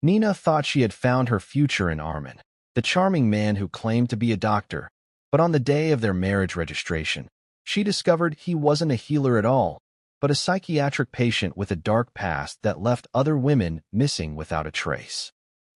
Nina thought she had found her future in Arman, the charming man who claimed to be a doctor, but on the day of their marriage registration, she discovered he wasn't a healer at all, but a psychiatric patient with a dark past that left other women missing without a trace.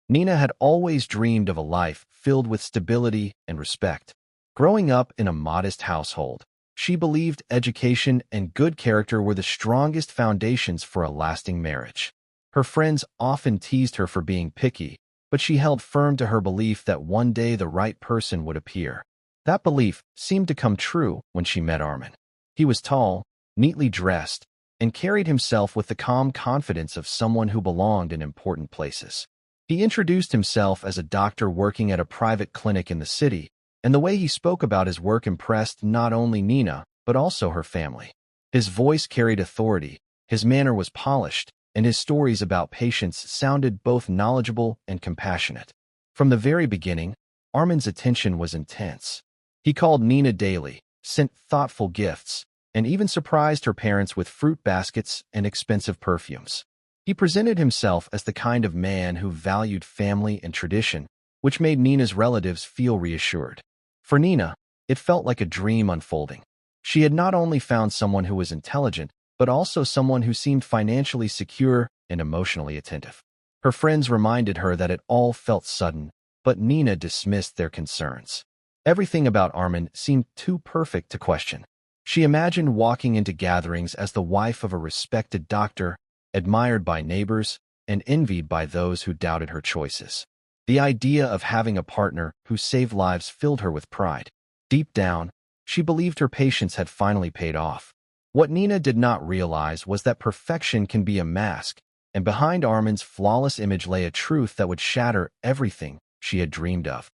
Nina had always dreamed of a life filled with stability and respect. Growing up in a modest household, she believed education and good character were the strongest foundations for a lasting marriage. Her friends often teased her for being picky, but she held firm to her belief that one day the right person would appear. That belief seemed to come true when she met Arman. He was tall, neatly dressed, and carried himself with the calm confidence of someone who belonged in important places. He introduced himself as a doctor working at a private clinic in the city, and the way he spoke about his work impressed not only Nina, but also her family. His voice carried authority, his manner was polished, and his stories about patients sounded both knowledgeable and compassionate. From the very beginning, Arman's attention was intense. He called Nina daily, sent thoughtful gifts, and even surprised her parents with fruit baskets and expensive perfumes. He presented himself as the kind of man who valued family and tradition, which made Nina's relatives feel reassured. For Nina, it felt like a dream unfolding. She had not only found someone who was intelligent, but also someone who seemed financially secure and emotionally attentive. Her friends reminded her that it all felt sudden, but Nina dismissed their concerns. Everything about Arman seemed too perfect to question. She imagined walking into gatherings as the wife of a respected doctor, admired by neighbors, and envied by those who doubted her choices. The idea of having a partner who saved lives filled her with pride. Deep down, she believed her patience had finally paid off. What Nina did not realize was that perfection can be a mask, and behind Arman's flawless image lay a truth that would shatter everything she had dreamed of.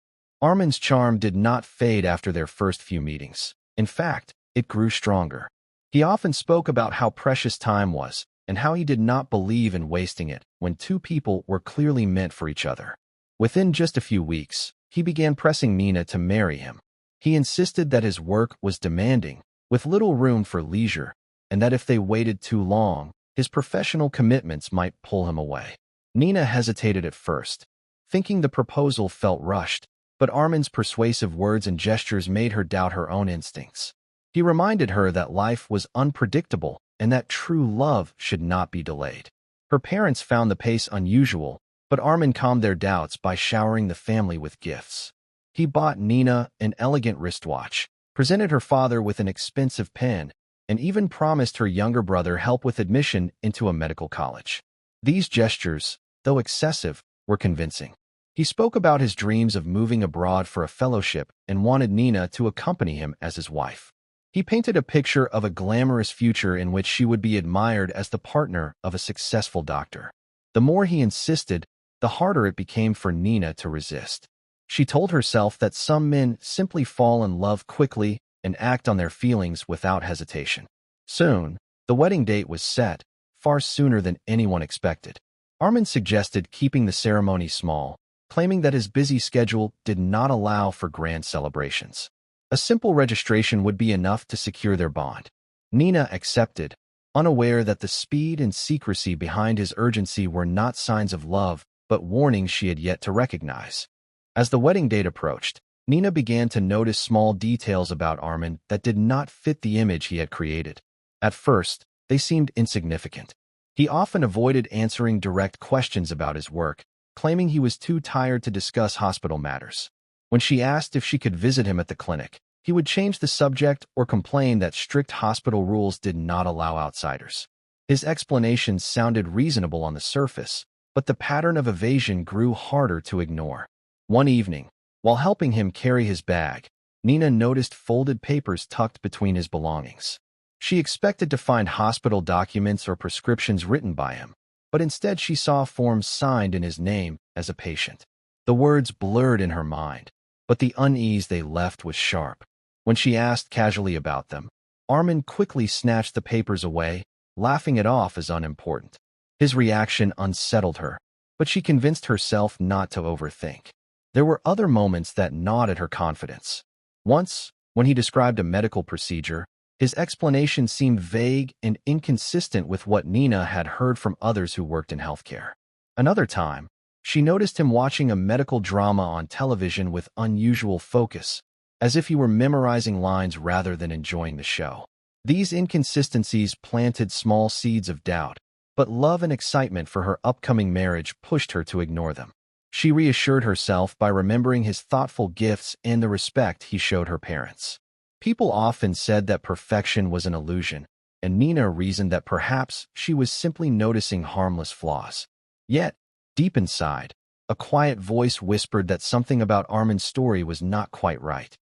Arman's charm did not fade after their first few meetings. In fact, it grew stronger. He often spoke about how precious time was, and how he did not believe in wasting it when two people were clearly meant for each other. Within just a few weeks, he began pressing Nina to marry him. He insisted that his work was demanding, with little room for leisure, and that if they waited too long, his professional commitments might pull him away. Nina hesitated at first, thinking the proposal felt rushed, but Arman's persuasive words and gestures made her doubt her own instincts. He reminded her that life was unpredictable and that true love should not be delayed. Her parents found the pace unusual, but Arman calmed their doubts by showering the family with gifts. He bought Nina an elegant wristwatch, presented her father with an expensive pen, and even promised her younger brother help with admission into a medical college. These gestures, though excessive, were convincing. He spoke about his dreams of moving abroad for a fellowship and wanted Nina to accompany him as his wife. He painted a picture of a glamorous future in which she would be admired as the partner of a successful doctor. The more he insisted, the harder it became for Nina to resist. She told herself that some men simply fall in love quickly and act on their feelings without hesitation. Soon, the wedding date was set, far sooner than anyone expected. Arman suggested keeping the ceremony small, claiming that his busy schedule did not allow for grand celebrations. A simple registration would be enough to secure their bond. Nina accepted, unaware that the speed and secrecy behind his urgency were not signs of love, but warnings she had yet to recognize. As the wedding date approached, Nina began to notice small details about Arman that did not fit the image he had created. At first, they seemed insignificant. He often avoided answering direct questions about his work, claiming he was too tired to discuss hospital matters. When she asked if she could visit him at the clinic, he would change the subject or complain that strict hospital rules did not allow outsiders. His explanations sounded reasonable on the surface, but the pattern of evasion grew harder to ignore. One evening, while helping him carry his bag, Nina noticed folded papers tucked between his belongings. She expected to find hospital documents or prescriptions written by him, but instead she saw forms signed in his name as a patient. The words blurred in her mind, but the unease they left was sharp. When she asked casually about them, Arman quickly snatched the papers away, laughing it off as unimportant. His reaction unsettled her, but she convinced herself not to overthink. There were other moments that gnawed at her confidence. Once, when he described a medical procedure, his explanation seemed vague and inconsistent with what Nina had heard from others who worked in healthcare. Another time, She noticed him watching a medical drama on television with unusual focus, as if he were memorizing lines rather than enjoying the show. These inconsistencies planted small seeds of doubt, but love and excitement for her upcoming marriage pushed her to ignore them. She reassured herself by remembering his thoughtful gifts and the respect he showed her parents. People often said that perfection was an illusion, and Nina reasoned that perhaps she was simply noticing harmless flaws. Yet, deep inside, a quiet voice whispered that something about Arman's story was not quite right.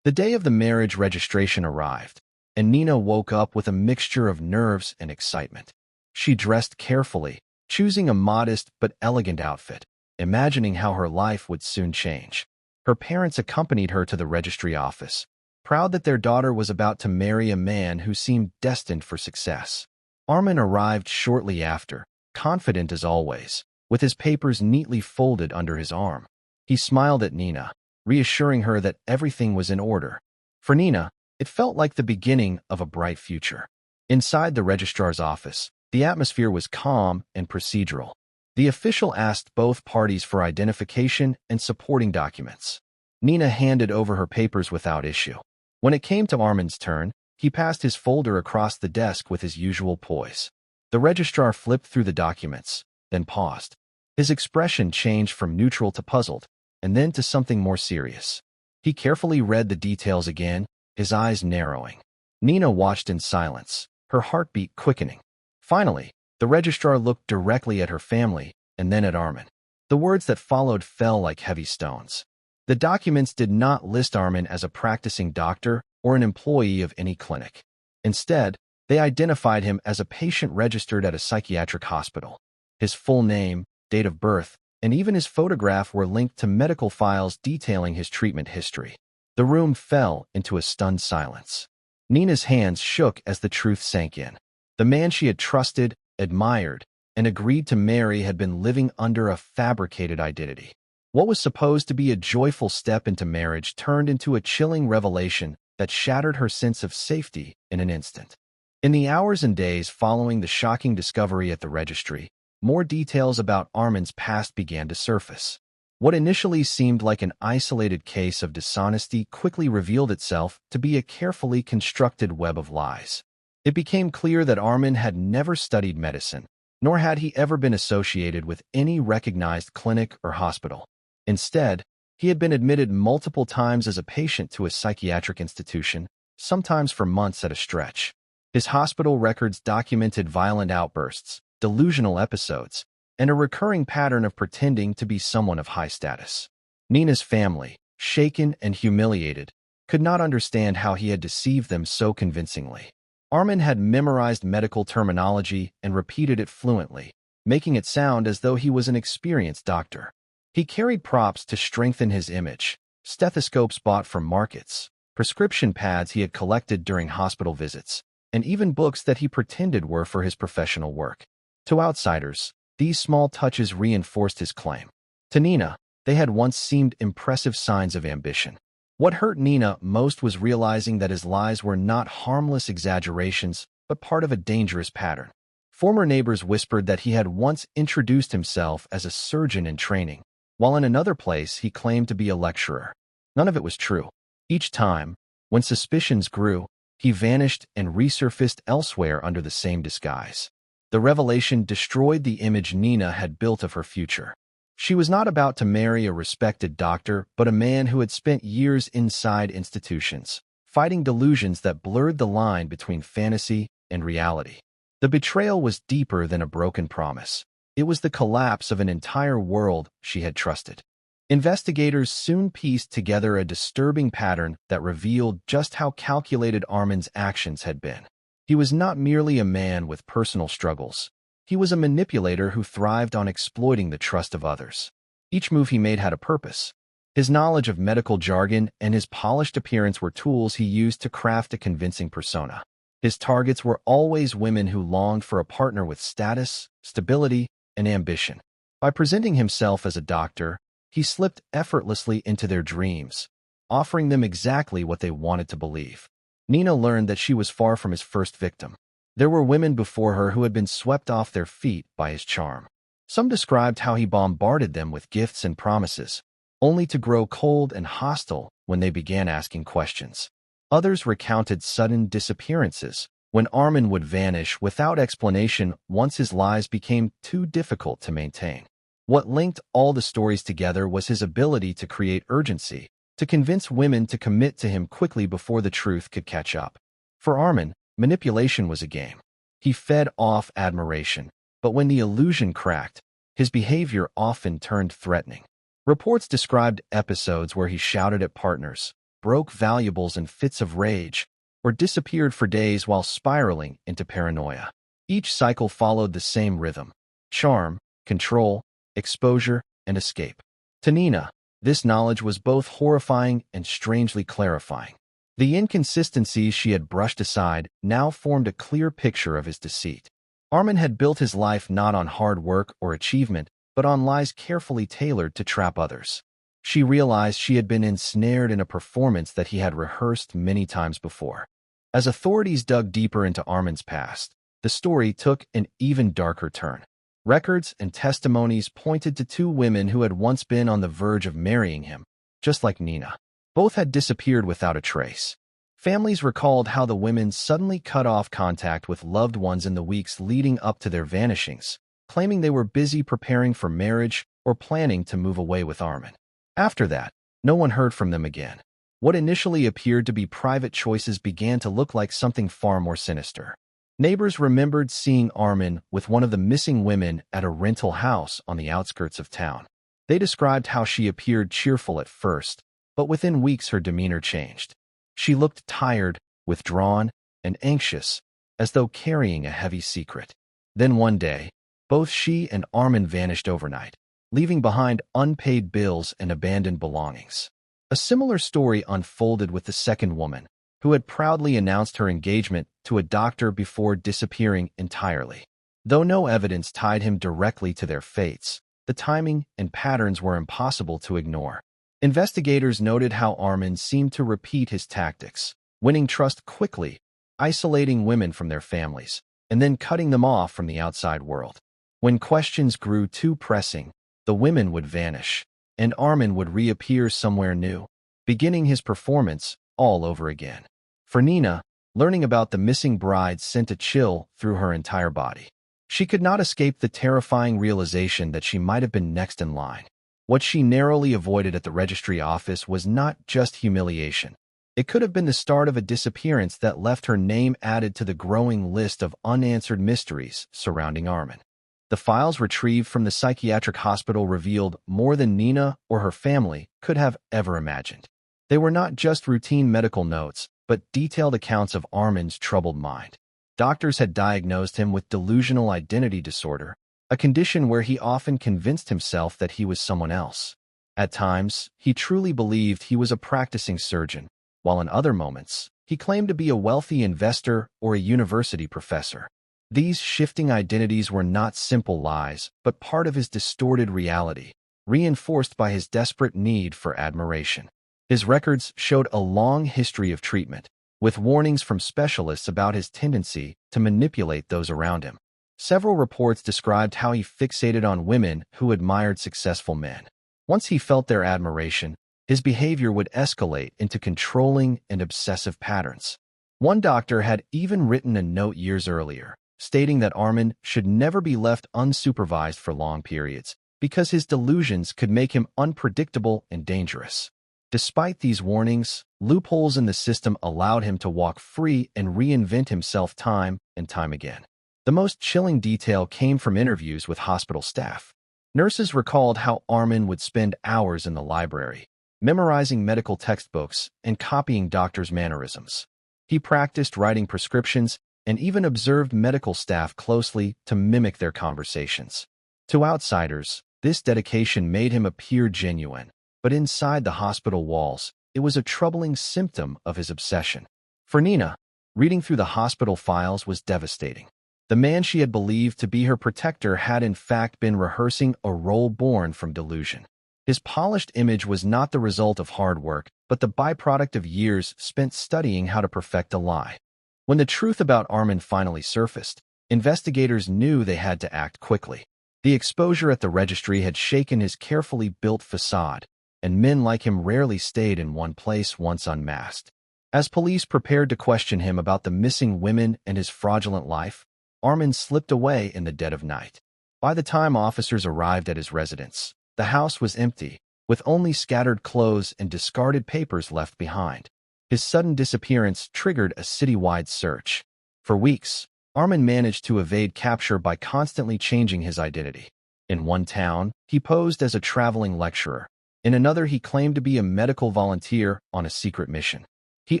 The day of the marriage registration arrived, and Nina woke up with a mixture of nerves and excitement. She dressed carefully, choosing a modest but elegant outfit, imagining how her life would soon change. Her parents accompanied her to the registry office, proud that their daughter was about to marry a man who seemed destined for success. Arman arrived shortly after, confident as always, with his papers neatly folded under his arm. He smiled at Nina, reassuring her that everything was in order. For Nina, it felt like the beginning of a bright future. Inside the registrar's office, the atmosphere was calm and procedural. The official asked both parties for identification and supporting documents. Nina handed over her papers without issue. When it came to Arman's turn, he passed his folder across the desk with his usual poise. The registrar flipped through the documents, then paused. His expression changed from neutral to puzzled, and then to something more serious. He carefully read the details again, his eyes narrowing. Nina watched in silence, her heartbeat quickening. Finally, the registrar looked directly at her family and then at Arman. The words that followed fell like heavy stones. The documents did not list Arman as a practicing doctor or an employee of any clinic. Instead, they identified him as a patient registered at a psychiatric hospital. His full name, date of birth, and even his photograph were linked to medical files detailing his treatment history. The room fell into a stunned silence. Nina's hands shook as the truth sank in. The man she had trusted, admired, and agreed to marry had been living under a fabricated identity. What was supposed to be a joyful step into marriage turned into a chilling revelation that shattered her sense of safety in an instant. In the hours and days following the shocking discovery at the registry, more details about Arman's past began to surface. What initially seemed like an isolated case of dishonesty quickly revealed itself to be a carefully constructed web of lies. It became clear that Arman had never studied medicine, nor had he ever been associated with any recognized clinic or hospital. Instead, he had been admitted multiple times as a patient to a psychiatric institution, sometimes for months at a stretch. His hospital records documented violent outbursts, delusional episodes, and a recurring pattern of pretending to be someone of high status. Nina's family, shaken and humiliated, could not understand how he had deceived them so convincingly. Arman had memorized medical terminology and repeated it fluently, making it sound as though he was an experienced doctor. He carried props to strengthen his image, stethoscopes bought from markets, prescription pads he had collected during hospital visits, and even books that he pretended were for his professional work. To outsiders, these small touches reinforced his claim. To Nina, they had once seemed impressive signs of ambition. What hurt Nina most was realizing that his lies were not harmless exaggerations, but part of a dangerous pattern. Former neighbors whispered that he had once introduced himself as a surgeon in training, while in another place he claimed to be a lecturer. None of it was true. Each time, when suspicions grew, he vanished and resurfaced elsewhere under the same disguise. The revelation destroyed the image Nina had built of her future. She was not about to marry a respected doctor, but a man who had spent years inside institutions, fighting delusions that blurred the line between fantasy and reality. The betrayal was deeper than a broken promise. It was the collapse of an entire world she had trusted. Investigators soon pieced together a disturbing pattern that revealed just how calculated Arman's actions had been. He was not merely a man with personal struggles. He was a manipulator who thrived on exploiting the trust of others. Each move he made had a purpose. His knowledge of medical jargon and his polished appearance were tools he used to craft a convincing persona. His targets were always women who longed for a partner with status, stability, and ambition. By presenting himself as a doctor, he slipped effortlessly into their dreams, offering them exactly what they wanted to believe. Nina learned that she was far from his first victim. There were women before her who had been swept off their feet by his charm. Some described how he bombarded them with gifts and promises, only to grow cold and hostile when they began asking questions. Others recounted sudden disappearances, when Arman would vanish without explanation once his lies became too difficult to maintain. What linked all the stories together was his ability to create urgency, to convince women to commit to him quickly before the truth could catch up. For Arman, manipulation was a game. He fed off admiration, but when the illusion cracked, his behavior often turned threatening. Reports described episodes where he shouted at partners, broke valuables in fits of rage, or disappeared for days while spiraling into paranoia. Each cycle followed the same rhythm: charm, control, exposure, and escape. To Nina, this knowledge was both horrifying and strangely clarifying. The inconsistencies she had brushed aside now formed a clear picture of his deceit. Arman had built his life not on hard work or achievement, but on lies carefully tailored to trap others. She realized she had been ensnared in a performance that he had rehearsed many times before. As authorities dug deeper into Arman's past, the story took an even darker turn. Records and testimonies pointed to two women who had once been on the verge of marrying him, just like Nina. Both had disappeared without a trace. Families recalled how the women suddenly cut off contact with loved ones in the weeks leading up to their vanishings, claiming they were busy preparing for marriage or planning to move away with Arman. After that, no one heard from them again. What initially appeared to be private choices began to look like something far more sinister. Neighbors remembered seeing Arman with one of the missing women at a rental house on the outskirts of town. They described how she appeared cheerful at first, but within weeks her demeanor changed. She looked tired, withdrawn, and anxious, as though carrying a heavy secret. Then one day, both she and Arman vanished overnight, leaving behind unpaid bills and abandoned belongings. A similar story unfolded with the second woman, who had proudly announced her engagement to a doctor before disappearing entirely. Though no evidence tied him directly to their fates, the timing and patterns were impossible to ignore. Investigators noted how Arman seemed to repeat his tactics, winning trust quickly, isolating women from their families, and then cutting them off from the outside world. When questions grew too pressing, the women would vanish, and Arman would reappear somewhere new, beginning his performance all over again. For Nina, learning about the missing bride sent a chill through her entire body. She could not escape the terrifying realization that she might have been next in line. What she narrowly avoided at the registry office was not just humiliation. It could have been the start of a disappearance that left her name added to the growing list of unanswered mysteries surrounding Arman. The files retrieved from the psychiatric hospital revealed more than Nina or her family could have ever imagined. They were not just routine medical notes, but detailed accounts of Arman's troubled mind. Doctors had diagnosed him with delusional identity disorder, a condition where he often convinced himself that he was someone else. At times, he truly believed he was a practicing surgeon, while in other moments, he claimed to be a wealthy investor or a university professor. These shifting identities were not simple lies, but part of his distorted reality, reinforced by his desperate need for admiration. His records showed a long history of treatment, with warnings from specialists about his tendency to manipulate those around him. Several reports described how he fixated on women who admired successful men. Once he felt their admiration, his behavior would escalate into controlling and obsessive patterns. One doctor had even written a note years earlier, stating that Arman should never be left unsupervised for long periods, because his delusions could make him unpredictable and dangerous. Despite these warnings, loopholes in the system allowed him to walk free and reinvent himself time and time again. The most chilling detail came from interviews with hospital staff. Nurses recalled how Arman would spend hours in the library, memorizing medical textbooks and copying doctors' mannerisms. He practiced writing prescriptions and even observed medical staff closely to mimic their conversations. To outsiders, this dedication made him appear genuine, but inside the hospital walls, it was a troubling symptom of his obsession. For Nina, reading through the hospital files was devastating. The man she had believed to be her protector had in fact been rehearsing a role born from delusion. His polished image was not the result of hard work, but the byproduct of years spent studying how to perfect a lie. When the truth about Arman finally surfaced, investigators knew they had to act quickly. The exposure at the registry had shaken his carefully built facade, and men like him rarely stayed in one place once unmasked. As police prepared to question him about the missing women and his fraudulent life, Arman slipped away in the dead of night. By the time officers arrived at his residence, the house was empty, with only scattered clothes and discarded papers left behind. His sudden disappearance triggered a citywide search. For weeks, Arman managed to evade capture by constantly changing his identity. In one town, he posed as a traveling lecturer. In another, he claimed to be a medical volunteer on a secret mission. He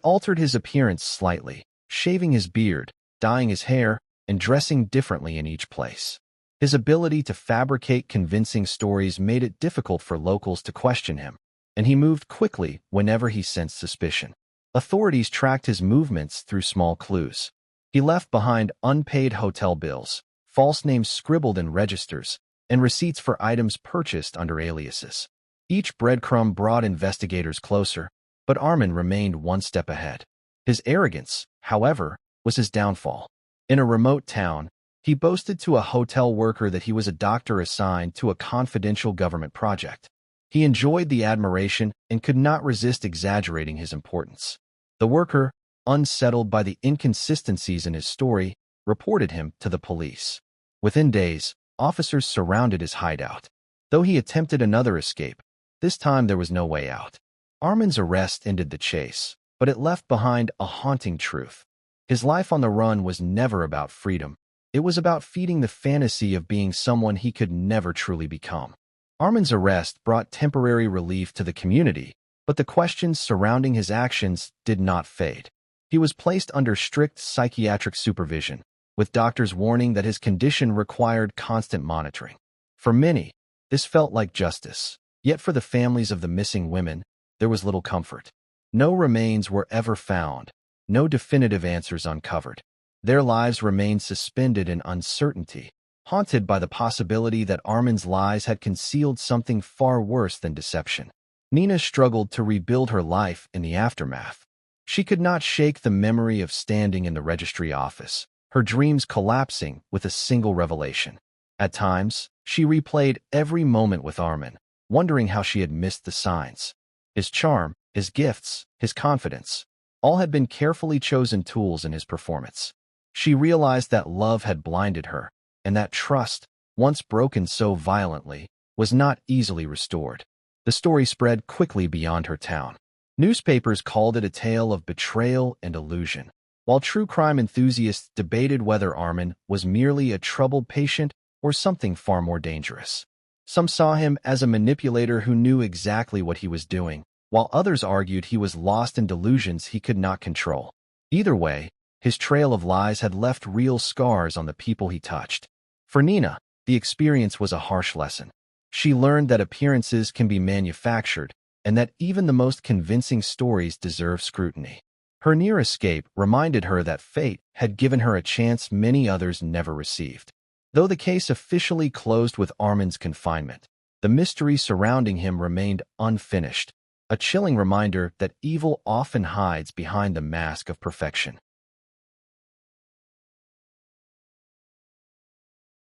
altered his appearance slightly, shaving his beard, dyeing his hair, and dressing differently in each place. His ability to fabricate convincing stories made it difficult for locals to question him, and he moved quickly whenever he sensed suspicion. Authorities tracked his movements through small clues. He left behind unpaid hotel bills, false names scribbled in registers, and receipts for items purchased under aliases. Each breadcrumb brought investigators closer, but Arman remained one step ahead. His arrogance, however, was his downfall. In a remote town, he boasted to a hotel worker that he was a doctor assigned to a confidential government project. He enjoyed the admiration and could not resist exaggerating his importance. The worker, unsettled by the inconsistencies in his story, reported him to the police. Within days, officers surrounded his hideout. Though he attempted another escape, this time there was no way out. Arman's arrest ended the chase, but it left behind a haunting truth. His life on the run was never about freedom. It was about feeding the fantasy of being someone he could never truly become. Arman's arrest brought temporary relief to the community, but the questions surrounding his actions did not fade. He was placed under strict psychiatric supervision, with doctors warning that his condition required constant monitoring. For many, this felt like justice, yet for the families of the missing women, there was little comfort. No remains were ever found, no definitive answers uncovered. Their lives remained suspended in uncertainty, haunted by the possibility that Arman's lies had concealed something far worse than deception. Nina struggled to rebuild her life in the aftermath. She could not shake the memory of standing in the registry office, her dreams collapsing with a single revelation. At times, she replayed every moment with Arman, wondering how she had missed the signs. His charm, his gifts, his confidence, all had been carefully chosen tools in his performance. She realized that love had blinded her, and that trust, once broken so violently, was not easily restored. The story spread quickly beyond her town. Newspapers called it a tale of betrayal and illusion, while true crime enthusiasts debated whether Arman was merely a troubled patient or something far more dangerous. Some saw him as a manipulator who knew exactly what he was doing, while others argued he was lost in delusions he could not control. Either way, his trail of lies had left real scars on the people he touched. For Nina, the experience was a harsh lesson. She learned that appearances can be manufactured, and that even the most convincing stories deserve scrutiny. Her near escape reminded her that fate had given her a chance many others never received. Though the case officially closed with Arman's confinement, the mystery surrounding him remained unfinished, a chilling reminder that evil often hides behind the mask of perfection.